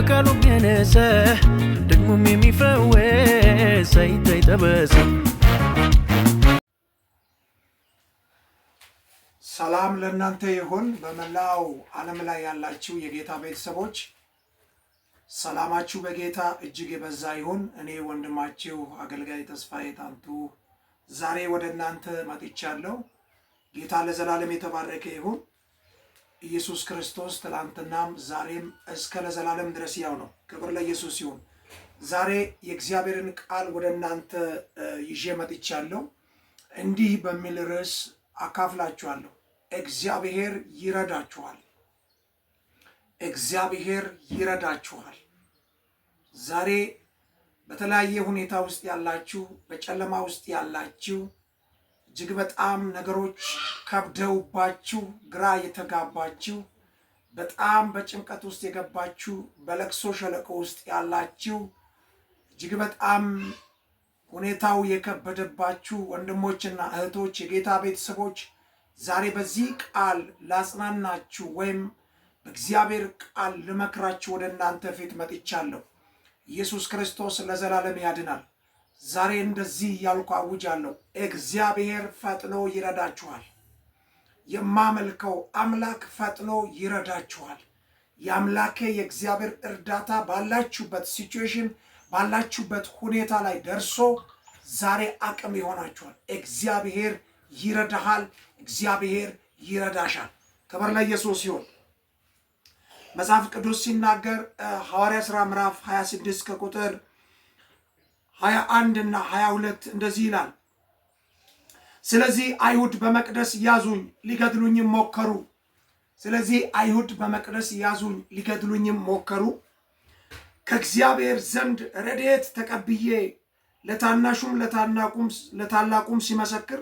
በቃሉ የሚያነሳ ደግሞም የሚፈወስ አይጠበስ። ሰላም ለእናንተ ይሁን። በመላው ዓለም ላይ ያላችሁ የጌታ ቤተሰቦች ሰላማችሁ በጌታ እጅግ የበዛ ይሁን። እኔ ወንድማችሁ አገልጋይ ተስፋዬ ታንቱ ዛሬ ወደ እናንተ መጥቻለሁ። ጌታ ለዘላለም የተባረከ ይሁን። ኢየሱስ ክርስቶስ ትላንትናም ዛሬም እስከ ለዘላለም ድረስ ያው ነው። ክብር ለኢየሱስ ይሁን። ዛሬ የእግዚአብሔርን ቃል ወደ እናንተ ይዤ መጥቻለሁ። እንዲህ በሚል ርዕስ አካፍላችኋለሁ። እግዚአብሔር ይረዳችኋል። እግዚአብሔር ይረዳችኋል። ዛሬ በተለያየ ሁኔታ ውስጥ ያላችሁ፣ በጨለማ ውስጥ ያላችሁ፣ እጅግ በጣም ነገሮች ከብደውባችሁ ግራ የተጋባችሁ፣ በጣም በጭንቀት ውስጥ የገባችሁ፣ በለቅሶ ሸለቆ ውስጥ ያላችሁ፣ እጅግ በጣም ሁኔታው የከበደባችሁ ወንድሞችና እህቶች፣ የጌታ ቤተሰቦች ዛሬ በዚህ ቃል ላጽናናችሁ ወይም በእግዚአብሔር ቃል ልመክራችሁ ወደ እናንተ ፊት መጥቻለሁ። ኢየሱስ ክርስቶስ ለዘላለም ያድናል። ዛሬ እንደዚህ ያልኩ አውጃለሁ። እግዚአብሔር ፈጥኖ ይረዳችኋል። የማመልከው አምላክ ፈጥኖ ይረዳችኋል። የአምላኬ የእግዚአብሔር እርዳታ ባላችሁበት ሲቹዌሽን፣ ባላችሁበት ሁኔታ ላይ ደርሶ ዛሬ አቅም ይሆናችኋል። እግዚአብሔር ይረዳሃል። እግዚአብሔር ይረዳሻል። ክብር ለኢየሱስ ይሁን። መጽሐፍ ቅዱስ ሲናገር ሐዋርያ ሥራ ምዕራፍ 26 ከቁጥር 21 እና 22 እንደዚህ ይላል። ስለዚህ አይሁድ በመቅደስ ያዙኝ ሊገድሉኝም ሞከሩ። ስለዚህ አይሁድ በመቅደስ ያዙኝ ሊገድሉኝም ሞከሩ። ከእግዚአብሔር ዘንድ ረድኤት ተቀብዬ ለታናሹም ለታላቁም ሲመሰክር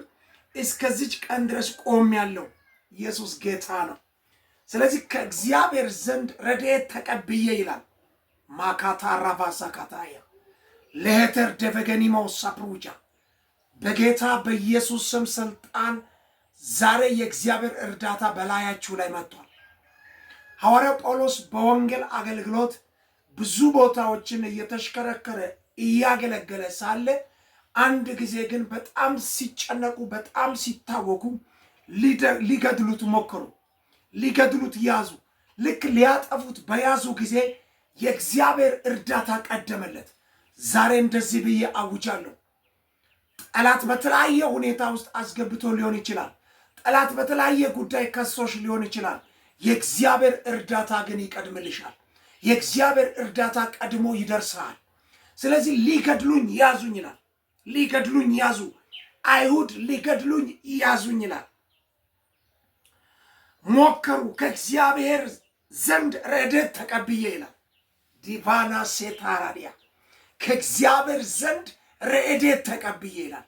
እስከዚች ቀን ድረስ ቆሜያለሁ። ኢየሱስ ጌታ ነው። ስለዚህ ከእግዚአብሔር ዘንድ ረድኤት ተቀብዬ ይላል። ማካታ ራቫሳ ካታያ ለሄተር ደቨገኒሞ ሳፕሩጃ በጌታ በኢየሱስ ስም ስልጣን ዛሬ የእግዚአብሔር እርዳታ በላያችሁ ላይ መጥቷል። ሐዋርያው ጳውሎስ በወንጌል አገልግሎት ብዙ ቦታዎችን እየተሽከረከረ እያገለገለ ሳለ አንድ ጊዜ ግን በጣም ሲጨነቁ፣ በጣም ሲታወኩ ሊገድሉት ሞከሩ። ሊገድሉት ያዙ። ልክ ሊያጠፉት በያዙ ጊዜ የእግዚአብሔር እርዳታ ቀደመለት። ዛሬ እንደዚህ ብዬ አውጃለሁ። ጠላት በተለያየ ሁኔታ ውስጥ አስገብቶ ሊሆን ይችላል። ጠላት በተለያየ ጉዳይ ከሶሽ ሊሆን ይችላል። የእግዚአብሔር እርዳታ ግን ይቀድምልሻል። የእግዚአብሔር እርዳታ ቀድሞ ይደርሳል። ስለዚህ ሊገድሉኝ ያዙኝ ይላል። ሊገድሉኝ ያዙ። አይሁድ ሊገድሉኝ ያዙኝ ይላል። ሞከሩ። ከእግዚአብሔር ዘንድ ረድኤት ተቀብዬ ይላል። ዲቫና ሴታራዲያ ከእግዚአብሔር ዘንድ ረድኤት ተቀብዬ ይላል።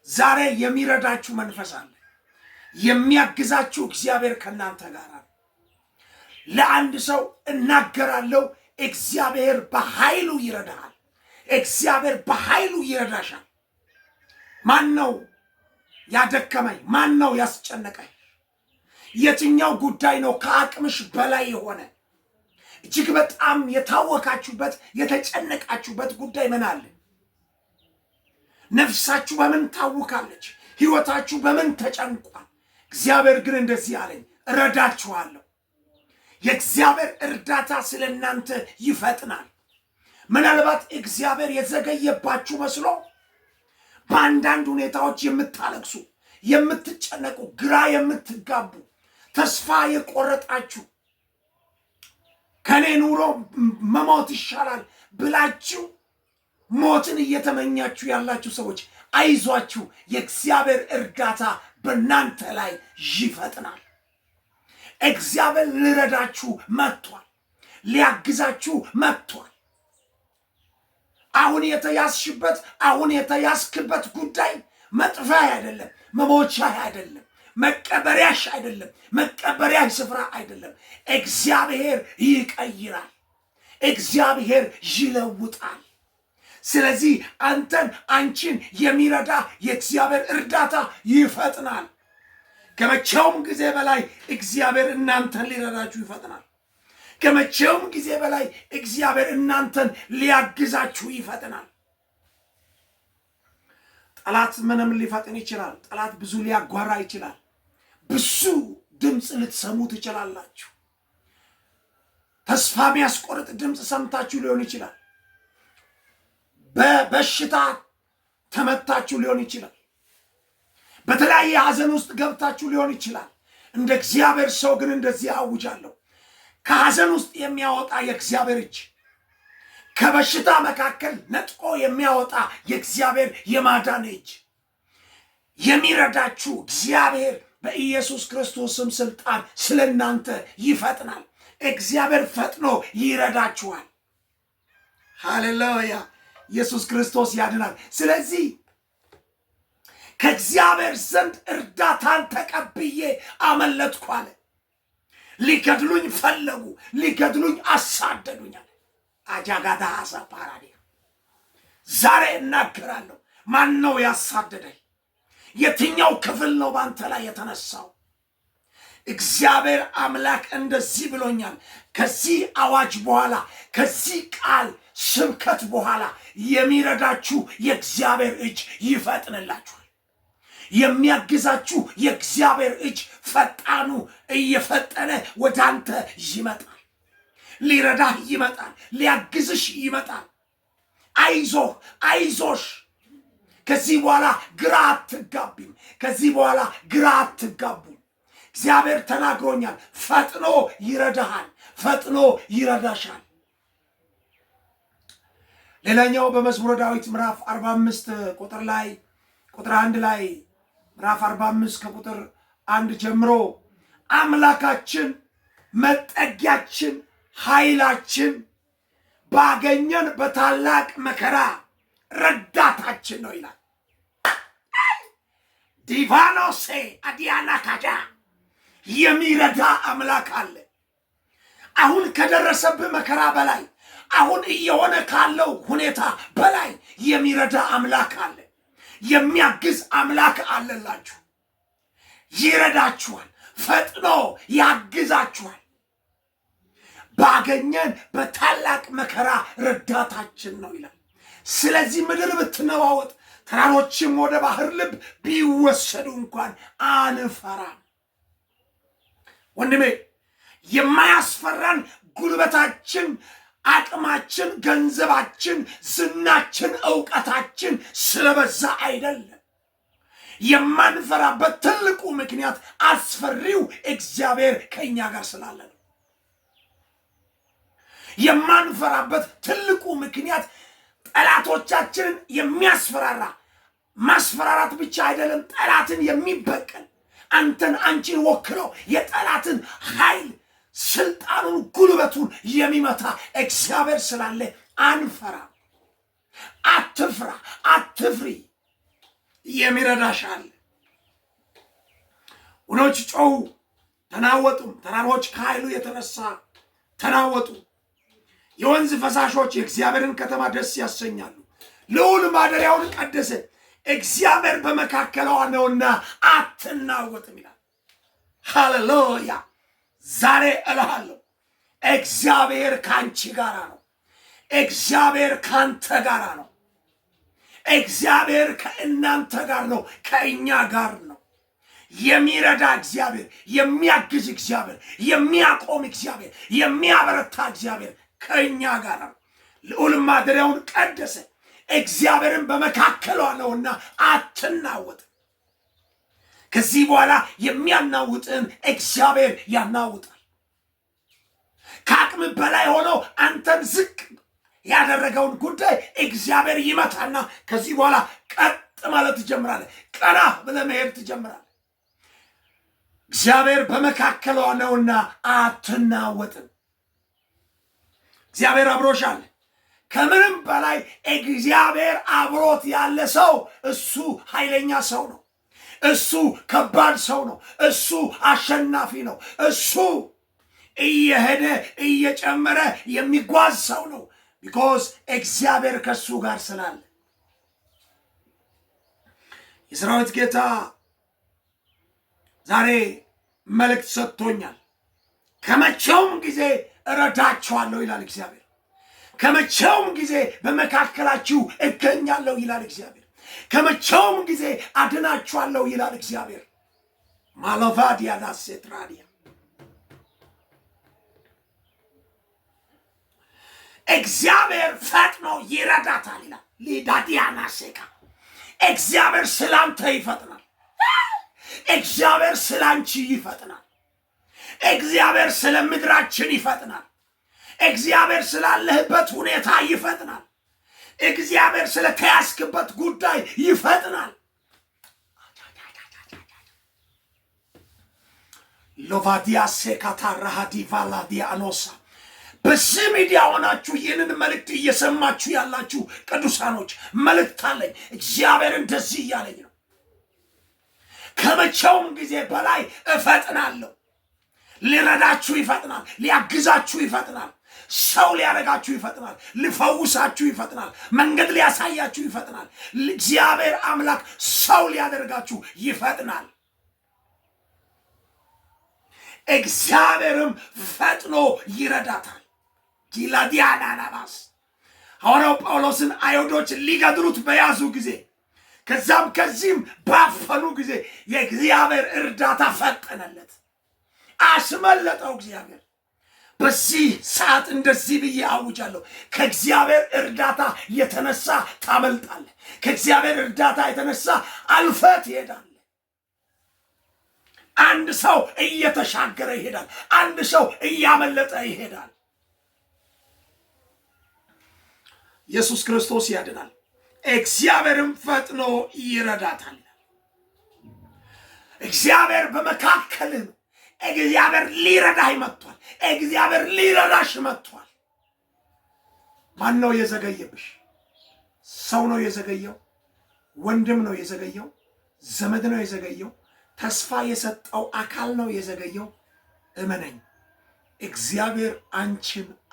ዛሬ የሚረዳችሁ መንፈስ አለ። የሚያግዛችሁ እግዚአብሔር ከእናንተ ጋር ነው። ለአንድ ሰው እናገራለሁ፣ እግዚአብሔር በኃይሉ ይረዳሃል። እግዚአብሔር በኃይሉ ይረዳሻል። ማን ነው ያደከመኝ? ማን ነው ያስጨነቀኝ? የትኛው ጉዳይ ነው ከአቅምሽ በላይ የሆነ? እጅግ በጣም የታወካችሁበት የተጨነቃችሁበት ጉዳይ ምን አለ? ነፍሳችሁ በምን ታውካለች? ሕይወታችሁ በምን ተጨንቋል? እግዚአብሔር ግን እንደዚህ አለኝ፣ እረዳችኋለሁ። የእግዚአብሔር እርዳታ ስለ እናንተ ይፈጥናል። ምናልባት እግዚአብሔር የዘገየባችሁ መስሎ በአንዳንድ ሁኔታዎች የምታለቅሱ፣ የምትጨነቁ፣ ግራ የምትጋቡ፣ ተስፋ የቆረጣችሁ፣ ከኔ ኑሮ መሞት ይሻላል ብላችሁ ሞትን እየተመኛችሁ ያላችሁ ሰዎች አይዟችሁ፣ የእግዚአብሔር እርዳታ በእናንተ ላይ ይፈጥናል። እግዚአብሔር ሊረዳችሁ መጥቷል። ሊያግዛችሁ መጥቷል። አሁን የተያዝሽበት፣ አሁን የተያዝክበት ጉዳይ መጥፊያ አይደለም፣ መሞቻ አይደለም፣ መቀበሪያሽ አይደለም፣ መቀበሪያሽ ስፍራ አይደለም። እግዚአብሔር ይቀይራል። እግዚአብሔር ይለውጣል። ስለዚህ አንተን አንቺን የሚረዳ የእግዚአብሔር እርዳታ ይፈጥናል። ከመቼውም ጊዜ በላይ እግዚአብሔር እናንተን ሊረዳችሁ ይፈጥናል። ከመቼውም ጊዜ በላይ እግዚአብሔር እናንተን ሊያግዛችሁ ይፈጥናል። ጠላት ምንም ሊፈጥን ይችላል። ጠላት ብዙ ሊያጓራ ይችላል። ብዙ ድምፅ ልትሰሙ ትችላላችሁ። ተስፋ የሚያስቆርጥ ድምፅ ሰምታችሁ ሊሆን ይችላል። በበሽታ ተመታችሁ ሊሆን ይችላል። በተለያየ ሐዘን ውስጥ ገብታችሁ ሊሆን ይችላል። እንደ እግዚአብሔር ሰው ግን እንደዚህ አውጃለሁ፣ ከሐዘን ውስጥ የሚያወጣ የእግዚአብሔር እጅ፣ ከበሽታ መካከል ነጥቆ የሚያወጣ የእግዚአብሔር የማዳን እጅ የሚረዳችሁ እግዚአብሔር በኢየሱስ ክርስቶስም ስልጣን ስለ እናንተ ይፈጥናል። እግዚአብሔር ፈጥኖ ይረዳችኋል። ሃሌሉያ! ኢየሱስ ክርስቶስ ያድናል። ስለዚህ ከእግዚአብሔር ዘንድ እርዳታን ተቀብዬ አመለጥኩ አለ። ሊገድሉኝ ፈለጉ፣ ሊገድሉኝ አሳደዱኛል። አጃጋዳ አሳፓራዲ ዛሬ እናገራለሁ። ማን ነው ያሳደደኝ? የትኛው ክፍል ነው ባንተ ላይ የተነሳው? እግዚአብሔር አምላክ እንደዚህ ብሎኛል። ከዚህ አዋጅ በኋላ ከዚህ ቃል ስብከት በኋላ የሚረዳችሁ የእግዚአብሔር እጅ ይፈጥንላችኋል። የሚያግዛችሁ የእግዚአብሔር እጅ ፈጣኑ እየፈጠነ ወደ አንተ ይመጣል። ሊረዳህ ይመጣል። ሊያግዝሽ ይመጣል። አይዞህ፣ አይዞሽ። ከዚህ በኋላ ግራ አትጋቢም። ከዚህ በኋላ ግራ አትጋቡም። እግዚአብሔር ተናግሮኛል። ፈጥኖ ይረዳሃል፣ ፈጥኖ ይረዳሻል። ሌላኛው በመዝሙረ ዳዊት ምዕራፍ 45 ቁጥር 1 ላይ ምዕራፍ 45 ከቁጥር 1 ጀምሮ አምላካችን መጠጊያችን ኃይላችን ባገኘን በታላቅ መከራ ረዳታችን ነው ይላል። ዲቫኖሴ አዲያና ካጃ የሚረዳ አምላክ አለ። አሁን ከደረሰብህ መከራ በላይ፣ አሁን እየሆነ ካለው ሁኔታ በላይ የሚረዳ አምላክ አለ። የሚያግዝ አምላክ አለላችሁ። ይረዳችኋል፣ ፈጥኖ ያግዛችኋል። ባገኘን በታላቅ መከራ ረዳታችን ነው ይላል። ስለዚህ ምድር ብትነዋወጥ፣ ተራሮችም ወደ ባህር ልብ ቢወሰዱ እንኳን አንፈራም። ወንድሜ የማያስፈራን ጉልበታችን፣ አቅማችን፣ ገንዘባችን፣ ዝናችን፣ ዕውቀታችን ስለበዛ አይደለም። የማንፈራበት ትልቁ ምክንያት አስፈሪው እግዚአብሔር ከእኛ ጋር ስላለ ነው። የማንፈራበት ትልቁ ምክንያት ጠላቶቻችንን የሚያስፈራራ ማስፈራራት ብቻ አይደለም፣ ጠላትን የሚበቀል አንተን አንቺን ወክሎ የጠላትን ኃይል፣ ስልጣኑን፣ ጉልበቱን የሚመታ እግዚአብሔር ስላለ አንፈራ። አትፍራ፣ አትፍሪ። የሚረዳሻል። ውኖች ጮሁ ተናወጡም፣ ተራሮች ከኃይሉ የተነሳ ተናወጡ። የወንዝ ፈሳሾች የእግዚአብሔርን ከተማ ደስ ያሰኛሉ። ልዑል ማደሪያውን ቀደሰ፣ እግዚአብሔር በመካከሏ ነውና አትናወጥም ይላል። ሃሌሉያ! ዛሬ እልሃለሁ እግዚአብሔር ካንቺ ጋራ ነው። እግዚአብሔር ካንተ ጋራ ነው። እግዚአብሔር ከእናንተ ጋር ነው፣ ከእኛ ጋር ነው። የሚረዳ እግዚአብሔር፣ የሚያግዝ እግዚአብሔር፣ የሚያቆም እግዚአብሔር፣ የሚያበረታ እግዚአብሔር ከእኛ ጋር ነው። ልዑል ማደሪያውን ቀደሰ፣ እግዚአብሔርን በመካከሏ ነውና አትናወጥም። ከዚህ በኋላ የሚያናውጥን እግዚአብሔር ያናውጣል። ከአቅም በላይ ሆኖ አንተን ዝቅ ያደረገውን ጉዳይ እግዚአብሔር ይመታና ከዚህ በኋላ ቀጥ ማለት ትጀምራለህ። ቀና ብለህ መሄድ ትጀምራለህ። እግዚአብሔር በመካከሏ ነውና አትናወጥም። እግዚአብሔር አብሮሻል። ከምንም በላይ እግዚአብሔር አብሮት ያለ ሰው እሱ ኃይለኛ ሰው ነው። እሱ ከባድ ሰው ነው። እሱ አሸናፊ ነው። እሱ እየሄደ እየጨመረ የሚጓዝ ሰው ነው። ቢኮዝ እግዚአብሔር ከሱ ጋር ስላለ። የሰራዊት ጌታ ዛሬ መልእክት ሰጥቶኛል። ከመቼውም ጊዜ እረዳችኋለሁ ይላል እግዚአብሔር። ከመቼውም ጊዜ በመካከላችሁ እገኛለሁ ይላል እግዚአብሔር። ከመቼውም ጊዜ አድናችኋለሁ ይላል እግዚአብሔር። ማለቫዲያ ላሴትራዲያ እግዚአብሔር ፈጥኖ ይረዳታል ይላል። ሊዳዲያና ሴካ እግዚአብሔር ስላንተ ይፈጥናል። እግዚአብሔር ስላንቺ ይፈጥናል። እግዚአብሔር ስለ ምድራችን ይፈጥናል። እግዚአብሔር ስላለህበት ሁኔታ ይፈጥናል። እግዚአብሔር ስለ ተያዝክበት ጉዳይ ይፈጥናል። ሎቫዲያ ሴካታ ራሃዲ ቫላዲያ አኖሳ በዚህ ሚዲያ ሆናችሁ ይህንን መልእክት እየሰማችሁ ያላችሁ ቅዱሳኖች መልእክት አለኝ። እግዚአብሔር እንደዚህ እያለኝ ነው። ከመቼውም ጊዜ በላይ እፈጥናለሁ። ሊረዳችሁ ይፈጥናል። ሊያግዛችሁ ይፈጥናል። ሰው ሊያረጋችሁ ይፈጥናል። ሊፈውሳችሁ ይፈጥናል። መንገድ ሊያሳያችሁ ይፈጥናል። እግዚአብሔር አምላክ ሰው ሊያደርጋችሁ ይፈጥናል። እግዚአብሔርም ፈጥኖ ይረዳታል። ጊላዲያናናባስ ሐዋርያው ጳውሎስን አይሁዶች ሊገድሉት በያዙ ጊዜ ከዛም ከዚህም ባፈኑ ጊዜ የእግዚአብሔር እርዳታ ፈጠነለት፣ አስመለጠው እግዚአብሔር። በዚህ ሰዓት እንደዚህ ብዬ አውጃለሁ፣ ከእግዚአብሔር እርዳታ የተነሳ ታመልጣለህ። ከእግዚአብሔር እርዳታ የተነሳ አልፈህ ትሄዳለህ። አንድ ሰው እየተሻገረ ይሄዳል። አንድ ሰው እያመለጠ ይሄዳል። ኢየሱስ ክርስቶስ ያድናል። እግዚአብሔርም ፈጥኖ ይረዳታል። እግዚአብሔር በመካከልህ ነው። እግዚአብሔር ሊረዳህ መጥቷል። እግዚአብሔር ሊረዳሽ መጥቷል። ማን ነው የዘገየብሽ? ሰው ነው የዘገየው? ወንድም ነው የዘገየው? ዘመድ ነው የዘገየው? ተስፋ የሰጠው አካል ነው የዘገየው? እመነኝ፣ እግዚአብሔር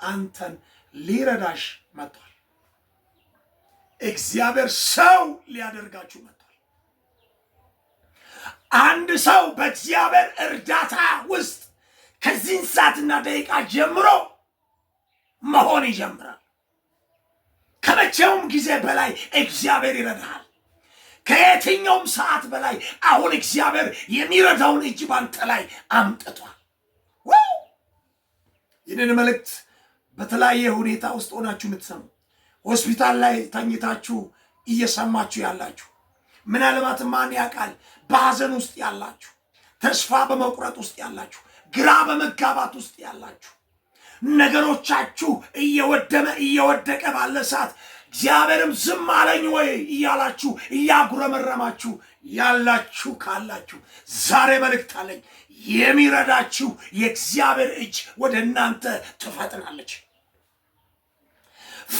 አንተን ሊረዳሽ መጥቷል። እግዚአብሔር ሰው ሊያደርጋችሁ መጥቷል። አንድ ሰው በእግዚአብሔር እርዳታ ውስጥ ከዚህን ሰዓትና ደቂቃ ጀምሮ መሆን ይጀምራል። ከመቼውም ጊዜ በላይ እግዚአብሔር ይረዳሃል። ከየትኛውም ሰዓት በላይ አሁን እግዚአብሔር የሚረዳውን እጅ ባንተ ላይ አምጥቷል። ይህንን መልእክት በተለያየ ሁኔታ ውስጥ ሆናችሁ የምትሰሙ፣ ሆስፒታል ላይ ተኝታችሁ እየሰማችሁ ያላችሁ፣ ምናልባት ማን ያውቃል በሐዘን ውስጥ ያላችሁ፣ ተስፋ በመቁረጥ ውስጥ ያላችሁ፣ ግራ በመጋባት ውስጥ ያላችሁ፣ ነገሮቻችሁ እየወደቀ ባለ ሰዓት እግዚአብሔርም ዝም አለኝ ወይ እያላችሁ እያጉረመረማችሁ ያላችሁ ካላችሁ ዛሬ መልእክት አለኝ። የሚረዳችሁ የእግዚአብሔር እጅ ወደ እናንተ ትፈጥናለች።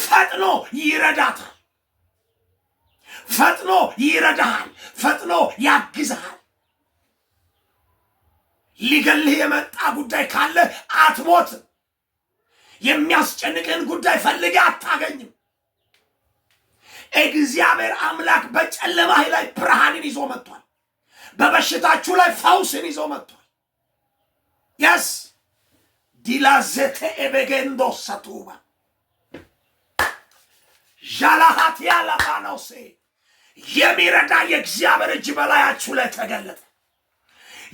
ፈጥኖ ይረዳታል። ፈጥኖ ይረዳሃል። ፈጥኖ ያግዝሃል። ሊገልህ የመጣ ጉዳይ ካለ አትሞትም። የሚያስጨንቅህን ጉዳይ ፈልገህ አታገኝም። እግዚአብሔር አምላክ በጨለማህ ላይ ብርሃንን ይዞ መጥቷል። በበሽታችሁ ላይ ፈውስን ይዞ መጥቷል። ያስ ዲላዘተ ኤቤጌንዶ ሰቱባ ዣላሃት ያላባኖሴ የሚረዳ የእግዚአብሔር እጅ በላያችሁ ላይ ተገለጠ።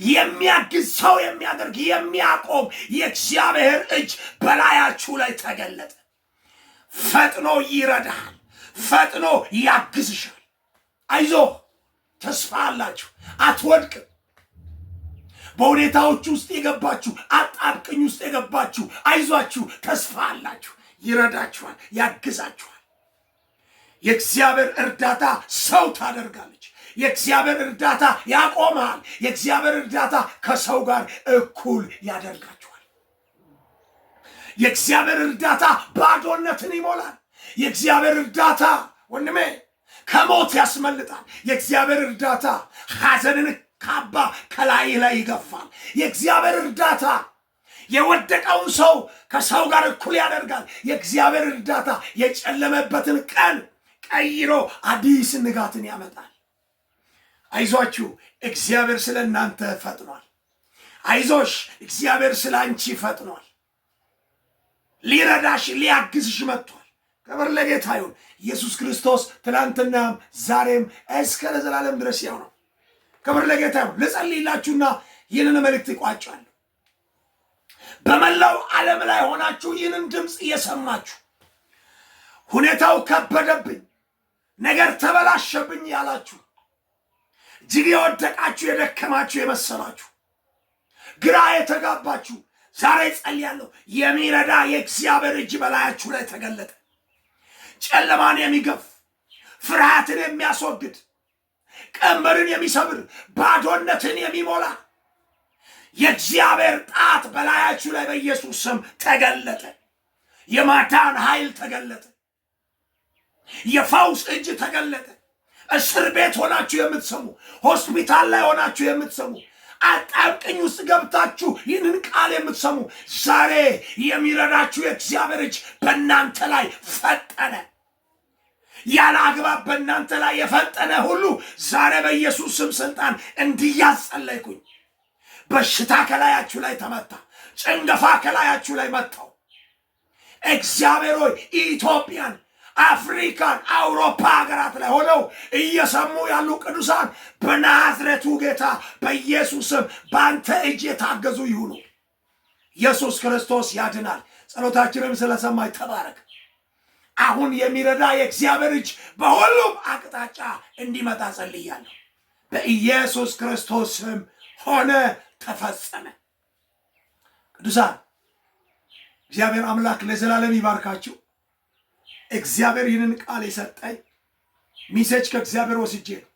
የሚያግዝ ሰው የሚያደርግ የሚያቆም የእግዚአብሔር እጅ በላያችሁ ላይ ተገለጠ። ፈጥኖ ይረዳሃል። ፈጥኖ ያግዝሻል። አይዞህ፣ ተስፋ አላችሁ፣ አትወድቅም። በሁኔታዎች ውስጥ የገባችሁ፣ አጣብቅኝ ውስጥ የገባችሁ አይዟችሁ፣ ተስፋ አላችሁ። ይረዳችኋል፣ ያግዛችኋል። የእግዚአብሔር እርዳታ ሰው ታደርጋለች። የእግዚአብሔር እርዳታ ያቆማል። የእግዚአብሔር እርዳታ ከሰው ጋር እኩል ያደርጋችኋል። የእግዚአብሔር እርዳታ ባዶነትን ይሞላል። የእግዚአብሔር እርዳታ ወንድሜ ከሞት ያስመልጣል። የእግዚአብሔር እርዳታ ሐዘንን ካባ ከላይ ላይ ይገፋል። የእግዚአብሔር እርዳታ የወደቀውን ሰው ከሰው ጋር እኩል ያደርጋል። የእግዚአብሔር እርዳታ የጨለመበትን ቀን ቀይሮ አዲስ ንጋትን ያመጣል። አይዟችሁ፣ እግዚአብሔር ስለ እናንተ ፈጥኗል። አይዞሽ፣ እግዚአብሔር ስለ አንቺ ፈጥኗል። ሊረዳሽ ሊያግዝሽ መጥቷል። ክብር ለጌታ ይሁን። ኢየሱስ ክርስቶስ ትናንትናም ዛሬም እስከ ለዘላለም ድረስ ያው ነው። ክብር ለጌታ ይሁን። ልጸልይላችሁና ይህንን መልእክት ይቋጫል። በመላው ዓለም ላይ ሆናችሁ ይህንን ድምፅ እየሰማችሁ ሁኔታው ከበደብኝ፣ ነገር ተበላሸብኝ ያላችሁ፣ እጅግ የወደቃችሁ የደከማችሁ የመሰላችሁ፣ ግራ የተጋባችሁ ዛሬ ጸልያለሁ። የሚረዳ የእግዚአብሔር እጅ በላያችሁ ላይ ተገለጠ። ጨለማን የሚገፍ ፍርሃትን የሚያስወግድ ቀንበርን የሚሰብር ባዶነትን የሚሞላ የእግዚአብሔር ጣት በላያችሁ ላይ በኢየሱስ ስም ተገለጠ። የማዳን ኃይል ተገለጠ። የፈውስ እጅ ተገለጠ። እስር ቤት ሆናችሁ የምትሰሙ፣ ሆስፒታል ላይ ሆናችሁ የምትሰሙ፣ አጣብቅኝ ውስጥ ገብታችሁ ይህንን ቃል የምትሰሙ ዛሬ የሚረዳችሁ የእግዚአብሔር እጅ በእናንተ ላይ ፈጠነ። ያለ አግባብ በእናንተ ላይ የፈጠነ ሁሉ ዛሬ በኢየሱስ ስም ስልጣን እንዲያዝ ጸለይኩኝ። በሽታ ከላያችሁ ላይ ተመታ። ጭንገፋ ከላያችሁ ላይ መታው። እግዚአብሔር ሆይ ኢትዮጵያን፣ አፍሪካን፣ አውሮፓ ሀገራት ላይ ሆነው እየሰሙ ያሉ ቅዱሳን በናዝሬቱ ጌታ በኢየሱስም በአንተ እጅ የታገዙ ይሁኑ። ኢየሱስ ክርስቶስ ያድናል። ጸሎታችንም ስለሰማይ ተባረክ። አሁን የሚረዳ የእግዚአብሔር እጅ በሁሉም አቅጣጫ እንዲመጣ ጸልያለሁ። በኢየሱስ ክርስቶስ ስም ሆነ፣ ተፈጸመ። ቅዱሳን እግዚአብሔር አምላክ ለዘላለም ይባርካችሁ። እግዚአብሔር ይህንን ቃል የሰጠኝ ሚሴጅ ከእግዚአብሔር ወስጄ ነው።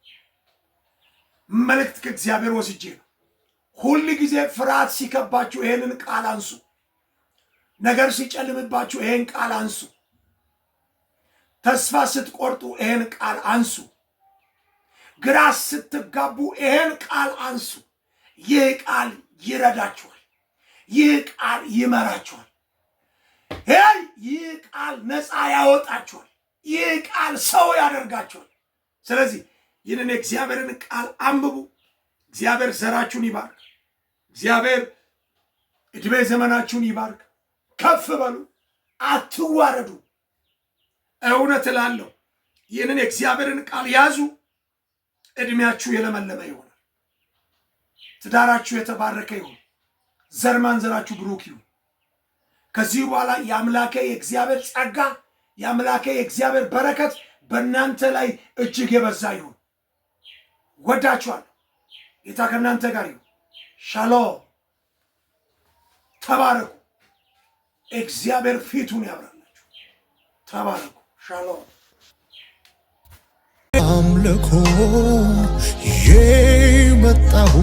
መልእክት ከእግዚአብሔር ወስጄ ነው። ሁል ጊዜ ፍርሃት ሲከባችሁ ይሄንን ቃል አንሱ። ነገር ሲጨልምባችሁ ይሄን ቃል አንሱ። ተስፋ ስትቆርጡ ይሄን ቃል አንሱ። ግራ ስትጋቡ ይሄን ቃል አንሱ። ይህ ቃል ይረዳችኋል። ይህ ቃል ይመራችኋል። ይህ ቃል ነፃ ያወጣችኋል። ይህ ቃል ሰው ያደርጋችኋል። ስለዚህ ይህንን የእግዚአብሔርን ቃል አንብቡ። እግዚአብሔር ዘራችሁን ይባርክ። እግዚአብሔር ዕድሜ ዘመናችሁን ይባርክ። ከፍ በሉ፣ አትዋረዱ። እውነት እላለሁ ይህንን የእግዚአብሔርን ቃል ያዙ። ዕድሜያችሁ የለመለመ ይሆናል። ትዳራችሁ የተባረከ ይሁን። ዘር ማንዘራችሁ ብሩክ ይሁን። ከዚህ በኋላ የአምላኬ የእግዚአብሔር ጸጋ፣ የአምላኬ የእግዚአብሔር በረከት በእናንተ ላይ እጅግ የበዛ ይሁን። ወዳችኋለሁ። ጌታ ከእናንተ ጋር ይሁን። ሻሎም። ተባረኩ። እግዚአብሔር ፊቱን ያብራላችሁ። ተባረኩ። ሻሎም። አምልኮ የመጣሁ